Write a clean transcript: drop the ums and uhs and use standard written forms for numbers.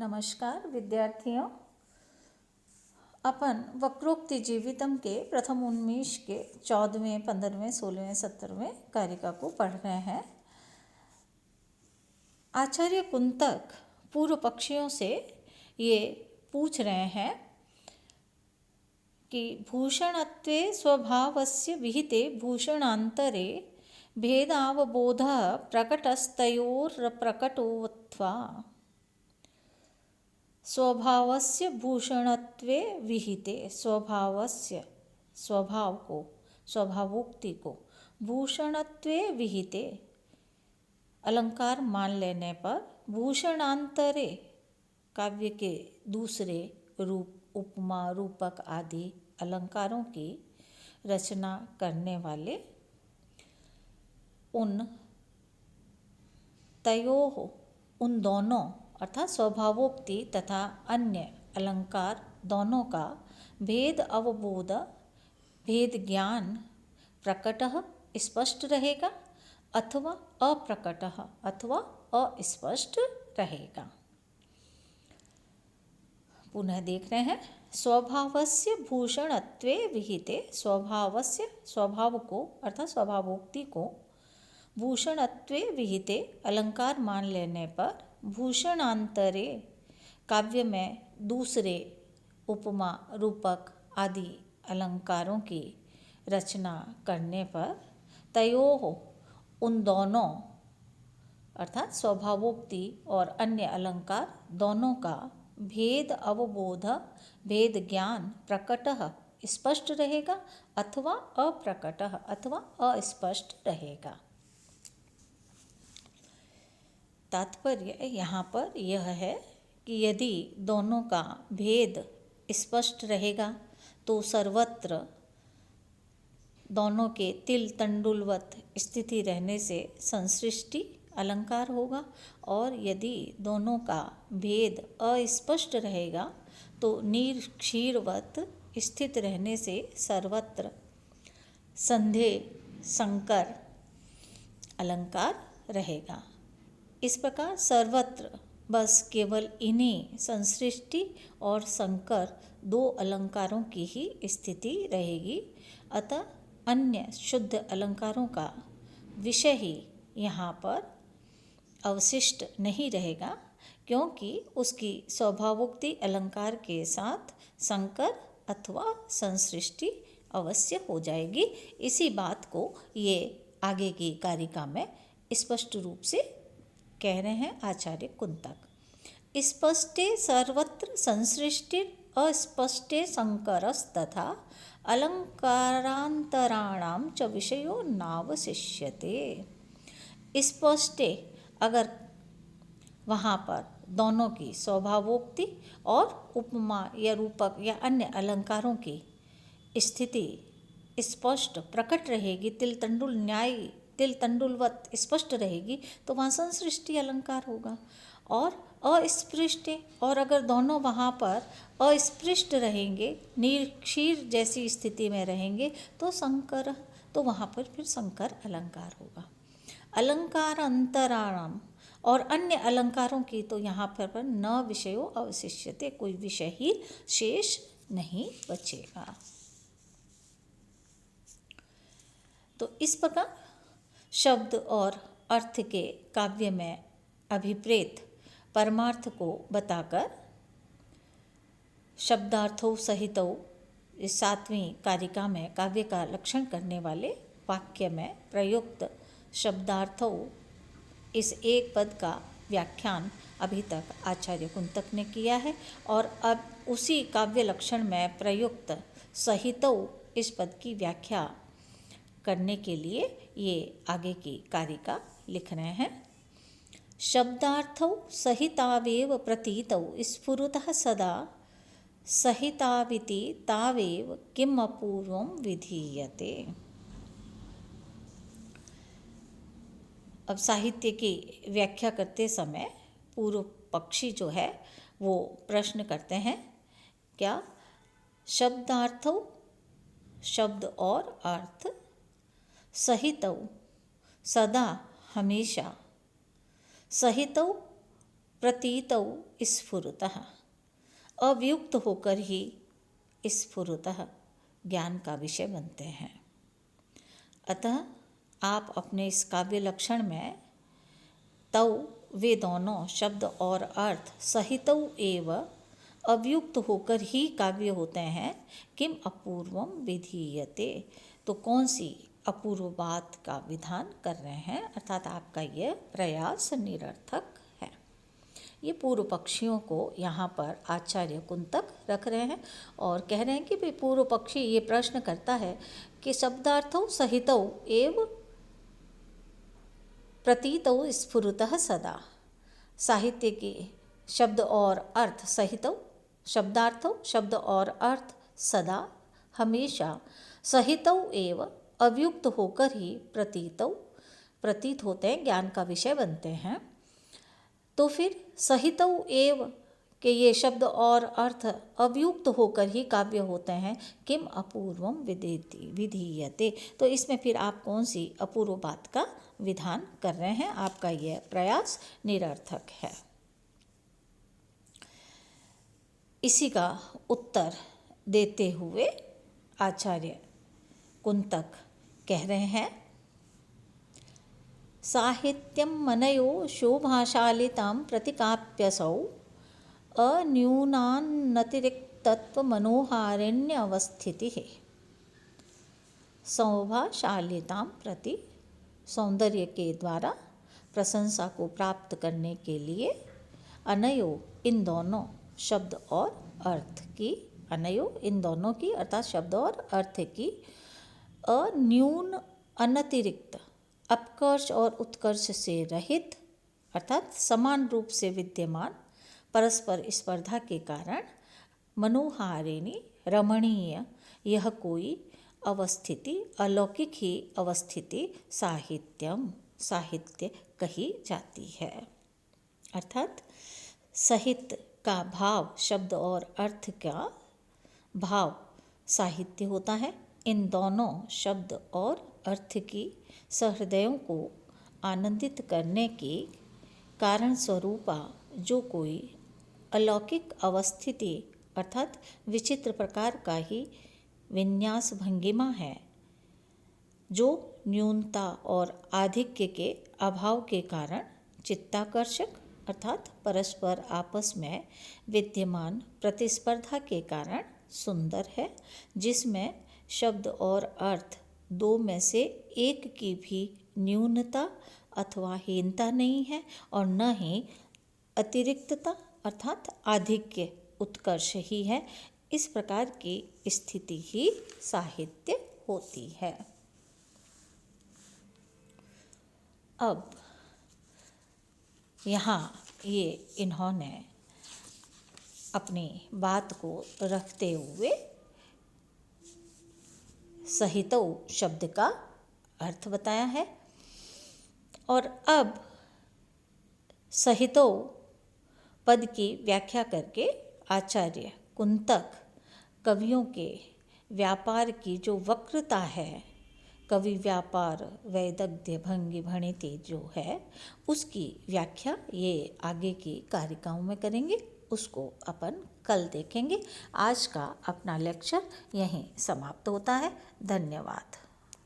नमस्कार विद्यार्थियों। अपन वक्रोक्ति जीवितम के प्रथम उन्मेष के 14वें, 15वें, 16वें, 17वें कारिका को पढ़ रहे हैं। आचार्य कुंतक पूर्व पक्षियों से ये पूछ रहे हैं कि भूषणत्वे स्वभावस्य विहिते भूषणांतरे भेदावबोधः प्रकटस्तयोर्प्रकटोऽथवा स्वभावस्य भूषणत्वे विहिते, स्वभावस्य स्वभाव को, स्वभावोक्ति को भूषणत्वे विहिते अलंकार मान लेने पर भूषणांतरे काव्य के दूसरे रूप, उपमा, रूपक आदि अलंकारों की रचना करने वाले उन तयोः, उन दोनों अर्थात स्वभावोक्ति तथा अन्य अलंकार दोनों का भेद अवबोध, भेद ज्ञान प्रकटः स्पष्ट रहेगा अथवा अप्रकटः अथवा अस्पष्ट रहेगा। पुनः देख रहे हैं, स्वभावस्य भूषणत्वे विहिते, स्वभावस्य स्वभाव को अर्थात स्वभावोक्ति को भूषणत्वे विहिते अलंकार मान लेने पर भूषणांतरे काव्य में दूसरे उपमा, रूपक आदि अलंकारों की रचना करने पर तयोः, उन दोनों अर्थात स्वभावोक्ति और अन्य अलंकार दोनों का भेद अवबोध, भेद ज्ञान प्रकटः स्पष्ट रहेगा अथवा अप्रकटः अथवा अस्पष्ट रहेगा। तात्पर्य यहाँ पर यह है कि यदि दोनों का भेद स्पष्ट रहेगा तो सर्वत्र दोनों के तिल तंडुलवत स्थिति रहने से संसृष्टि अलंकार होगा, और यदि दोनों का भेद अस्पष्ट रहेगा तो नीर क्षीरवत स्थित रहने से सर्वत्र संधेय संकर अलंकार रहेगा। इस प्रकार सर्वत्र बस केवल इन्हीं संसृष्टि और संकर दो अलंकारों की ही स्थिति रहेगी, अतः अन्य शुद्ध अलंकारों का विषय ही यहाँ पर अवशिष्ट नहीं रहेगा, क्योंकि उसकी स्वभावोक्ति अलंकार के साथ संकर अथवा संसृष्टि अवश्य हो जाएगी। इसी बात को ये आगे की कारिका में स्पष्ट रूप से कह रहे हैं आचार्य कुंतक। स्पष्टे सर्वत्र संसृष्टिर अस्पष्टे संकरस्तथा अलंकारांतराणाम च विषयो नावशिष्यते। स्पष्टे अगर वहाँ पर दोनों की स्वभावोक्ति और उपमा या रूपक या अन्य अलंकारों की स्थिति स्पष्ट प्रकट रहेगी, तिल तंडुलवत स्पष्ट रहेगी, तो वहाँ संसृष्टि अलंकार होगा। और अस्पृष्ट, और अगर दोनों वहाँ पर अस्पृष्ट रहेंगे, निर्क्षीर जैसी स्थिति में रहेंगे, तो संकर, तो वहाँ पर फिर संकर अलंकार होगा। अलंकार अंतराणाम, और अन्य अलंकारों की तो यहाँ पर न विषयो अवशिष्यते, कोई विषय ही शेष नहीं बचेगा। तो इस प्रकार शब्द और अर्थ के काव्य में अभिप्रेत परमार्थ को बताकर शब्दार्थों सहितौ इस 7वीं कारिका में काव्य का लक्षण करने वाले वाक्य में प्रयुक्त शब्दार्थों इस एक पद का व्याख्यान अभी तक आचार्य कुंतक ने किया है, और अब उसी काव्य लक्षण में प्रयुक्त सहितौ इस पद की व्याख्या करने के लिए ये आगे की कारिका लिख रहे हैं। शब्दार्थौ सहितावेव प्रतीतौ स्फुरतः सदा सहिताविति तावेव किम अपूर्वं विधीयते। अब साहित्य की व्याख्या करते समय पूर्व पक्षी जो है वो प्रश्न करते हैं, क्या शब्दार्थौ, शब्द और अर्थ, सहितौ सदा हमेशा, सहितौ प्रतीतौ स्फुरतः, अव्युक्त होकर ही स्फुरतः ज्ञान का विषय बनते हैं। अतः आप अपने इस काव्य लक्षण में तौ वे दोनों शब्द और अर्थ सहितौ एव अव्युक्त होकर ही काव्य होते हैं। किम अपूर्वम विधीयते, तो कौन सी अपूर्व बात का विधान कर रहे हैं, अर्थात आपका यह प्रयास निरर्थक है। ये पूर्व पक्षियों को यहाँ पर आचार्य कुंतक रख रहे हैं और कह रहे हैं कि भाई पूर्व पक्षी ये प्रश्न करता है कि शब्दार्थौ सहितौ एव प्रतीतौ स्फुरतः सदा, साहित्य के शब्द और अर्थ सहितौ, शब्दार्थौ शब्द और अर्थ सदा हमेशा सहितौ एव अव्युक्त होकर ही प्रतीतौ प्रतीत होते हैं, ज्ञान का विषय बनते हैं। तो फिर सहितौ एव के ये शब्द और अर्थ अव्युक्त होकर ही काव्य होते हैं। किम अपूर्वम विधीयते, तो इसमें फिर आप कौन सी अपूर्व बात का विधान कर रहे हैं, आपका यह प्रयास निरर्थक है। इसी का उत्तर देते हुए आचार्य कुंतक कह रहे हैं, साहित्यम मनयो शोभाशालितां प्रतिकाप्यसौ अन्यूनानतिरिक्तत्वमनोहारिण्यवस्थितिः। शोभाशालितां प्रति, सौंदर्य के द्वारा प्रशंसा को प्राप्त करने के लिए, अनयो इन दोनों शब्द और अर्थ की, अनयो इन दोनों की अर्थात शब्द और अर्थ की, अन्यून अनतिरिक्त अपकर्ष और उत्कर्ष से रहित अर्थात समान रूप से विद्यमान परस्पर स्पर्धा के कारण मनोहारिणी रमणीय यह कोई अवस्थिति, अलौकिक ही अवस्थिति साहित्य कही जाती है। अर्थात साहित्य का भाव, शब्द और अर्थ का भाव साहित्य होता है। इन दोनों शब्द और अर्थ की सहृदयों को आनंदित करने के कारण स्वरूपा जो कोई अलौकिक अवस्थिति अर्थात विचित्र प्रकार का ही विन्यास भंगिमा है, जो न्यूनता और आधिक्य के अभाव के कारण चित्ताकर्षक अर्थात परस्पर आपस में विद्यमान प्रतिस्पर्धा के कारण सुंदर है, जिसमें शब्द और अर्थ दो में से एक की भी न्यूनता अथवा हीनता नहीं है और न ही अतिरिक्तता अर्थात आधिक्य उत्कर्ष ही है। इस प्रकार की स्थिति ही साहित्य होती है। अब यहाँ ये इन्होंने अपनी बात को रखते हुए सहितौ शब्द का अर्थ बताया है और अब सहितौ पद की व्याख्या करके आचार्य कुंतक कवियों के व्यापार की जो वक्रता है, कवि व्यापार वैदग्ध्य भंगी भणिति जो है, उसकी व्याख्या ये आगे की कारिकाओं में करेंगे, उसको अपन कल देखेंगे। आज का अपना लेक्चर यहीं समाप्त होता है। धन्यवाद।